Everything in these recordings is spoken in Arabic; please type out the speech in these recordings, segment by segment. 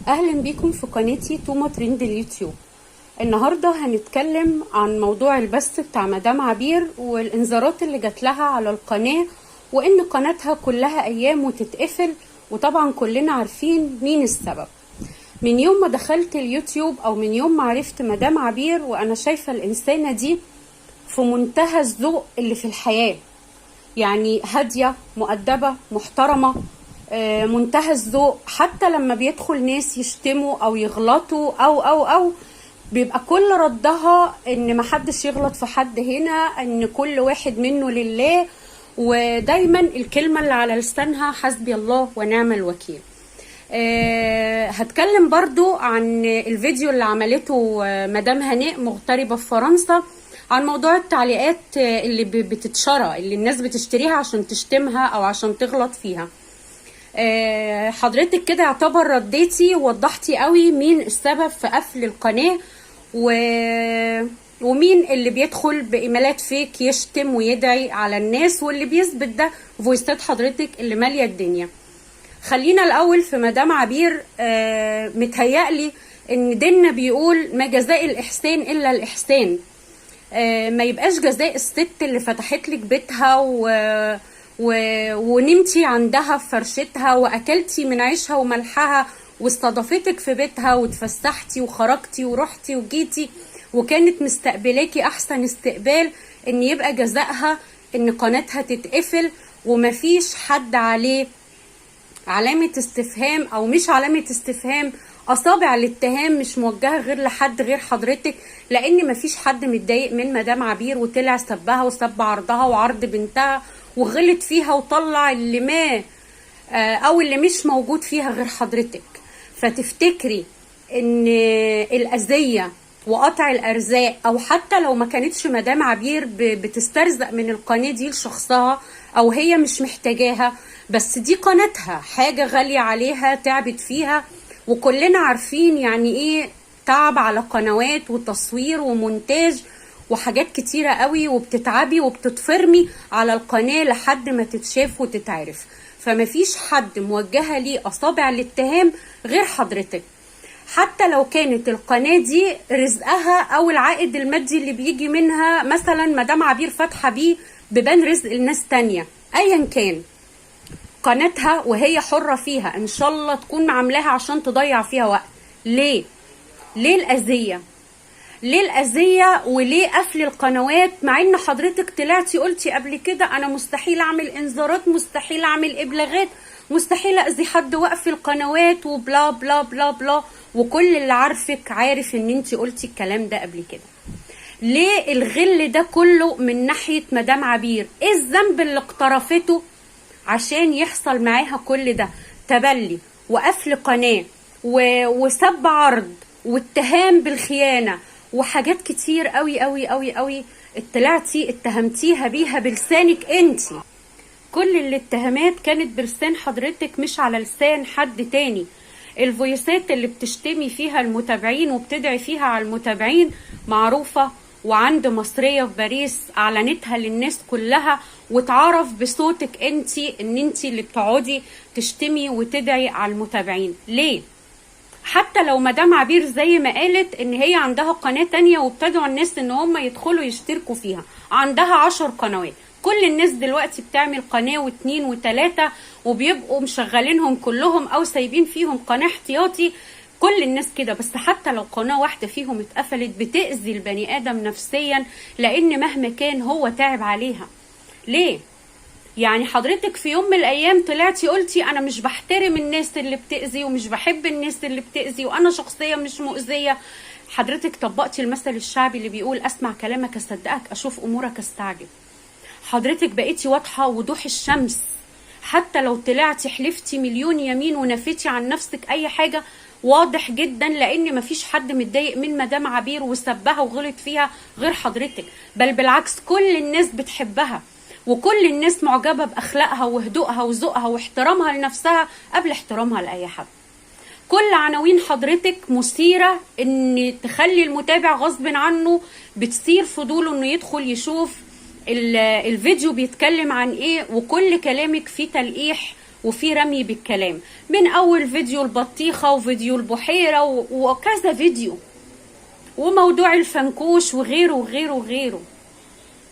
اهلا بيكم في قناتي توما ترند اليوتيوب. النهارده هنتكلم عن موضوع البث بتاع مدام عبير والانذارات اللي جات لها على القناه، وان قناتها كلها ايام وتتقفل. وطبعا كلنا عارفين مين السبب. من يوم ما دخلت اليوتيوب او من يوم ما عرفت مدام عبير وانا شايفه الانسانه دي في منتهى الذوق اللي في الحياه، يعني هاديه مؤدبه محترمه، منتهى الذوق. حتى لما بيدخل ناس يشتموا او يغلطوا او بيبقى كل ردها ان محدش يغلط في حد هنا، ان كل واحد منه لله، ودايما الكلمة اللي على لسانها حسبي الله ونعم الوكيل. هتكلم برضو عن الفيديو اللي عملته مدام هناء مغتربة في فرنسا عن موضوع التعليقات اللي بتتشرى، اللي الناس بتشتريها عشان تشتمها او عشان تغلط فيها. حضرتك كده يعتبر رديتي ووضحتي قوي مين السبب في قفل القناة ومين اللي بيدخل بإيميلات فيك يشتم ويدعي على الناس، واللي بيثبت ده فويسات حضرتك اللي مالية الدنيا. خلينا الأول في مدام عبير. متهيألي إن ديننا بيقول ما جزاء الإحسان إلا الإحسان. ما يبقاش جزاء الست اللي فتحت لك بيتها ونمتي عندها في فرشتها واكلتي من عيشها وملحها واستضافتك في بيتها وتفسحتي وخرجتي ورحتي وجيتي وكانت مستقبلاكي احسن استقبال، ان يبقى جزائها ان قناتها تتقفل ومفيش حد عليه علامة استفهام او مش علامة استفهام، اصابع الاتهام مش موجهة غير لحد غير حضرتك، لان مفيش حد متضايق من مدام عبير وطلع سبها وسب عرضها وعرض بنتها وغلط فيها وطلع اللي ما او اللي مش موجود فيها غير حضرتك. فتفتكري ان الاذية وقطع الارزاق، او حتى لو ما كانتش مدام عبير بتسترزق من القناة دي لشخصها او هي مش محتاجاها، بس دي قناتها حاجة غالية عليها تعبت فيها، وكلنا عارفين يعني ايه تعب على قنوات وتصوير ومونتاج وحاجات كتيرة قوي، وبتتعبي وبتتفرمي على القناة لحد ما تتشاف وتتعرف. فمفيش حد موجهة ليه أصابع الاتهام غير حضرتك. حتى لو كانت القناة دي رزقها أو العائد المادي اللي بيجي منها مثلا مدام عبير فاتحة بيه ببان رزق الناس تانية، أيا كان قناتها وهي حرة فيها، إن شاء الله تكون عاملاها عشان تضيع فيها وقت. ليه الأذية؟ ليه الأذية وليه قفل القنوات؟ مع ان حضرتك طلعتي قلتي قبل كده انا مستحيل اعمل انذارات، مستحيل اعمل ابلاغات، مستحيل اذي حد واقف القنوات وبلا بلا بلا بلا، وكل اللي عارفك عارف ان انتي قلتي الكلام ده قبل كده. ليه الغل ده كله من ناحية مدام عبير؟ ايه الذنب اللي اقترفته عشان يحصل معاها كل ده؟ تبلي وقفل قناة وسب عرض واتهام بالخيانة وحاجات كتير قوي قوي قوي قوي طلعتي اتهمتيها بيها بلسانك انتي. كل الاتهامات كانت بلسان حضرتك مش على لسان حد تاني. الفويسات اللي بتشتمي فيها المتابعين وبتدعي فيها على المتابعين معروفة، وعند مصرية في باريس اعلنتها للناس كلها، وتعرف بصوتك انتي ان انتي اللي بتقعدي تشتمي وتدعي على المتابعين. ليه؟ حتى لو مدام عبير زي ما قالت ان هي عندها قناة تانية وبتدعو الناس ان هم يدخلوا يشتركوا فيها، عندها 10 قنوات. كل الناس دلوقتي بتعمل قناة و2 و3 وبيبقوا مشغلينهم كلهم او سايبين فيهم قناة احتياطي، كل الناس كده. بس حتى لو قناة واحدة فيهم اتقفلت بتأذي البني ادم نفسيا، لان مهما كان هو تعب عليها. ليه؟ يعني حضرتك في يوم من الايام طلعتي قلتي انا مش بحترم الناس اللي بتأذي ومش بحب الناس اللي بتأذي وانا شخصية مش مؤذية. حضرتك طبقتي المثل الشعبي اللي بيقول اسمع كلامك اصدقك اشوف امورك استعجب. حضرتك بقيتي واضحة وضوح الشمس، حتى لو طلعتي حلفتي مليون يمين ونفيتي عن نفسك اي حاجة واضح جدا، لان مفيش حد متضايق من مدام عبير وسبها وغلط فيها غير حضرتك، بل بالعكس كل الناس بتحبها وكل الناس معجبة بأخلاقها وهدوءها وذوقها واحترامها لنفسها قبل احترامها لأي حد. كل عناوين حضرتك مثيرة ان تخلي المتابع غصب عنه بتثير فضوله انه يدخل يشوف الفيديو بيتكلم عن ايه، وكل كلامك فيه تلقيح وفي رمي بالكلام، من اول فيديو البطيخة وفيديو البحيرة وكذا فيديو، وموضوع الفنكوش وغيره وغيره وغيره.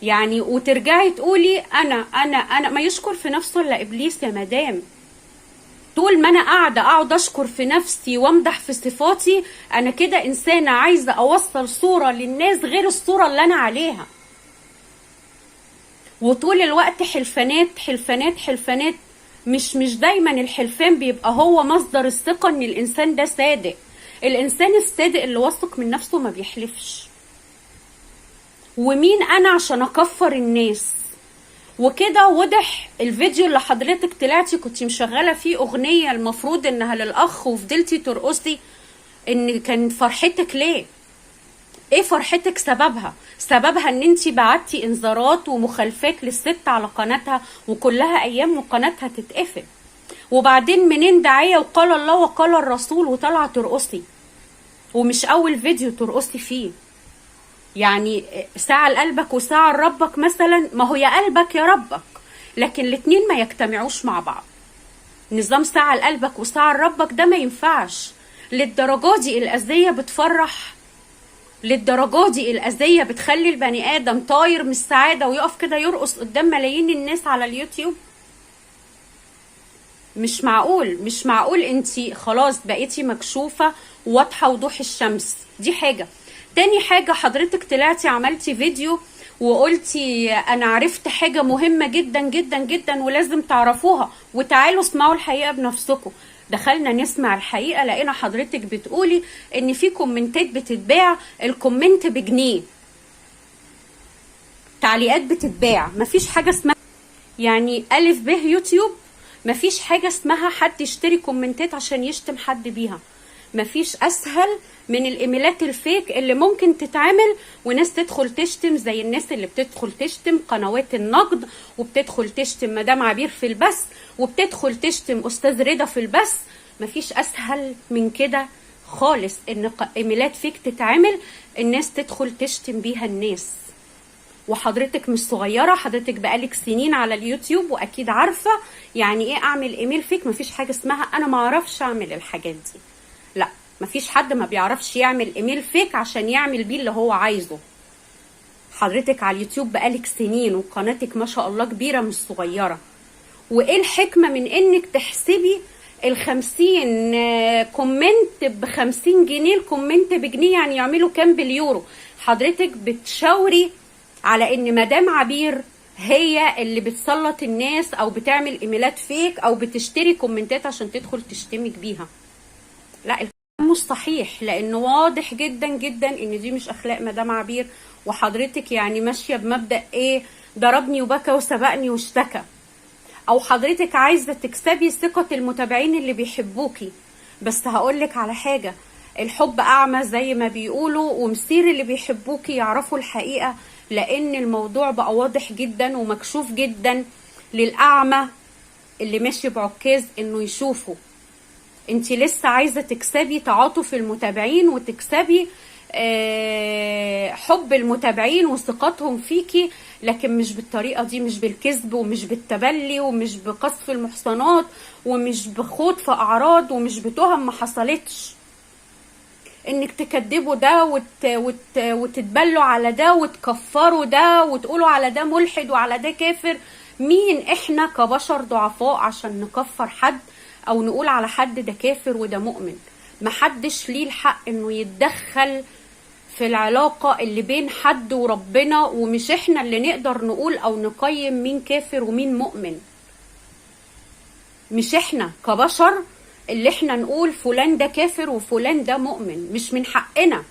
يعني وترجعي تقولي انا ما يشكر في نفسه الا ابليس يا مدام. طول ما انا قاعده اقعد اشكر في نفسي وامدح في صفاتي، انا كده انسانه عايزه اوصل صوره للناس غير الصوره اللي انا عليها. وطول الوقت حلفانات حلفانات حلفانات. مش دايما الحلفان بيبقى هو مصدر الثقه ان الانسان ده صادق. الانسان الصادق اللي واثق من نفسه ما بيحلفش. ومين انا عشان اكفر الناس؟ وكده وضح الفيديو اللي حضرتك طلعتي كنتي مشغله فيه اغنيه المفروض انها للاخ وفضلتي ترقصي، ان كان فرحتك ليه؟ ايه فرحتك سببها ان انتي بعتي انذارات ومخالفات للست على قناتها، وكلها ايام وقناتها تتقفل. وبعدين منين دعايه وقال الله وقال الرسول وطالعه ترقصي؟ ومش اول فيديو ترقصي فيه. يعني ساعة لقلبك وساعة لربك مثلا، ما هو يا قلبك يا ربك، لكن الاتنين ما يجتمعوش مع بعض. نظام ساعة لقلبك وساعة لربك ده ما ينفعش. للدرجة دي الأذية بتفرح؟ للدرجة دي الأذية بتخلي البني آدم طاير من السعادة ويقف كده يرقص قدام ملايين الناس على اليوتيوب؟ مش معقول انتي خلاص بقيتي مكشوفة واضحة وضوح الشمس. دي حاجة. تاني حاجة، حضرتك طلعتي عملتي فيديو وقلتي انا عرفت حاجة مهمة جدا جدا جدا ولازم تعرفوها، وتعالوا اسمعوا الحقيقة بنفسكم. دخلنا نسمع الحقيقة، لقينا حضرتك بتقولي ان في كومنتات بتتباع، الكومنت بجنيه، تعليقات بتتباع، مفيش حاجة اسمها يعني ألف ب يوتيوب، مفيش حاجة اسمها حد يشتري كومنتات عشان يشتم حد بيها. مفيش اسهل من الايميلات الفيك اللي ممكن تتعمل وناس تدخل تشتم، زي الناس اللي بتدخل تشتم قنوات النقد، وبتدخل تشتم مدام عبير في البث، وبتدخل تشتم استاذ رضا في البث. مفيش اسهل من كده خالص ان ايميلات فيك تتعمل الناس تدخل تشتم بيها الناس. وحضرتك مش صغيره، حضرتك بقالك سنين على اليوتيوب واكيد عارفه يعني ايه اعمل ايميل فيك. مفيش حاجه اسمها انا ما اعرفش اعمل الحاجات دي، لا، مفيش حد ما بيعرفش يعمل ايميل فيك عشان يعمل بيه اللي هو عايزه. حضرتك على اليوتيوب بقالك سنين وقناتك ما شاء الله كبيره مش صغيره. وايه الحكمه من انك تحسبي ال50 كومنت ب50 جنيه، الكومنت بجنيه يعني يعملوا كام باليورو؟ حضرتك بتشاوري على ان مدام عبير هي اللي بتسلط الناس او بتعمل ايميلات فيك او بتشتري كومنتات عشان تدخل تشتمك بيها. لا، الكلام مش صحيح، لانه واضح جدا جدا ان دي مش اخلاق مدام عبير. وحضرتك يعني ماشيه بمبدا ايه؟ ضربني وبكى وسبقني واشتكى. او حضرتك عايزه تكسبي ثقه المتابعين اللي بيحبوكي. بس هقولك على حاجه، الحب اعمى زي ما بيقولوا، ومصير اللي بيحبوكي يعرفوا الحقيقه، لان الموضوع بقى واضح جدا ومكشوف جدا للاعمى اللي ماشي بعكاز انه يشوفه. انت لسه عايزه تكسبي تعاطف المتابعين وتكسبي حب المتابعين وثقتهم فيكي، لكن مش بالطريقه دي، مش بالكذب ومش بالتبلي ومش بقذف المحصنات ومش بخوض في اعراض ومش بتهم ما حصلتش. انك تكذبوا ده وتتبلوا على ده وتكفروا ده وتقولوا على ده ملحد وعلى ده كافر. مين احنا كبشر ضعفاء عشان نكفر حد او نقول على حد ده كافر وده مؤمن؟ محدش ليه الحق انه يتدخل في العلاقة اللي بين حد وربنا، ومش احنا اللي نقدر نقول او نقيم مين كافر ومين مؤمن. مش احنا كبشر اللي احنا نقول فلان ده كافر وفلان ده مؤمن، مش من حقنا.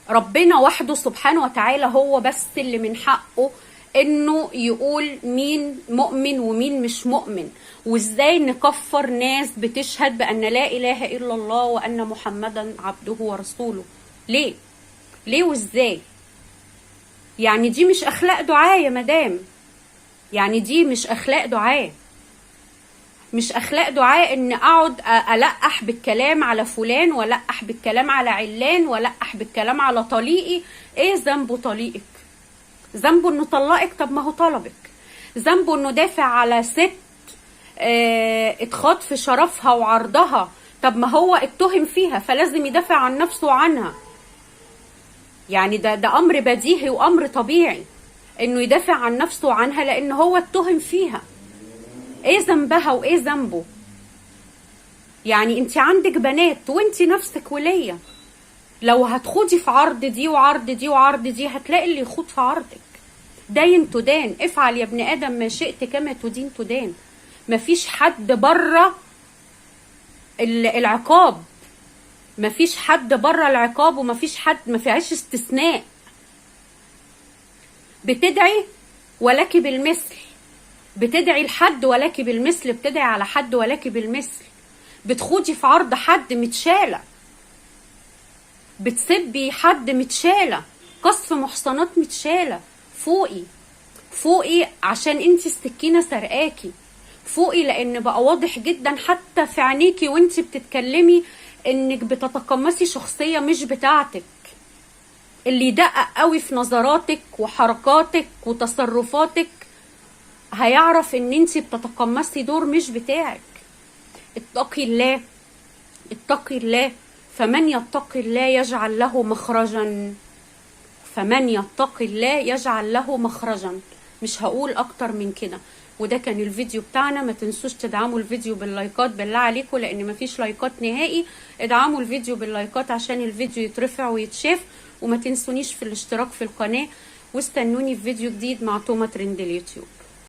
ربنا وحده سبحانه وتعالى هو بس اللي من حقه انه يقول مين مؤمن ومين مش مؤمن. وازاي نكفر ناس بتشهد بان لا اله الا الله وان محمدا عبده ورسوله؟ ليه وازاي؟ يعني دي مش اخلاق دعاء يا مدام، يعني دي مش اخلاق دعاء. مش اخلاق دعاء ان اقعد القح بالكلام على فلان والقح بالكلام على علان والقح بالكلام على طليقي. ايه ذنبه طليقك؟ ذنبه انه طلقك؟ طب ما هو طلبك. ذنبه انه دافع على ست اتخاط في شرفها وعرضها. طب ما هو اتهم فيها فلازم يدافع عن نفسه وعنها. يعني ده امر بديهي وامر طبيعي انه يدافع عن نفسه وعنها، لان هو اتهم فيها. ايه ذنبها وايه ذنبه؟ يعني انت عندك بنات وانت نفسك ولية، لو هتخوضي في عرض دي وعرض دي وعرض دي هتلاقي اللي يخوض في عرضك. دين تدان، افعل يا ابن ادم ما شئت كما تدين تدان. مفيش حد بره العقاب، مفيش حد بره العقاب، ومفيش حد، ما فيهاش استثناء. بتدعي ولك بالمثل، بتدعي لحد ولك بالمثل، بتدعي على حد ولك بالمثل. بتخوضي في عرض حد متشالة، بتسبي حد متشالة، قصف محصنات متشالة. فوقي فوقي عشان انتي السكينة سرقاكي. فوقي لان بقى واضح جدا حتى في عينيكي وانتي بتتكلمي انك بتتقمصي شخصية مش بتاعتك. اللي يدقق قوي في نظراتك وحركاتك وتصرفاتك هيعرف ان انتي بتتقمصي دور مش بتاعك. اتقي الله، اتقي الله. فمن يتقي الله يجعل له مخرجا، فمن يتقي الله يجعل له مخرجا. مش هقول اكتر من كده. وده كان الفيديو بتاعنا. ما تنسوش تدعموا الفيديو باللايكات بالله عليكم، لان مفيش لايكات نهائي. ادعموا الفيديو باللايكات عشان الفيديو يترفع ويتشاف. وما تنسونيش في الاشتراك في القناة، واستنوني في فيديو جديد مع توما ترند اليوتيوب.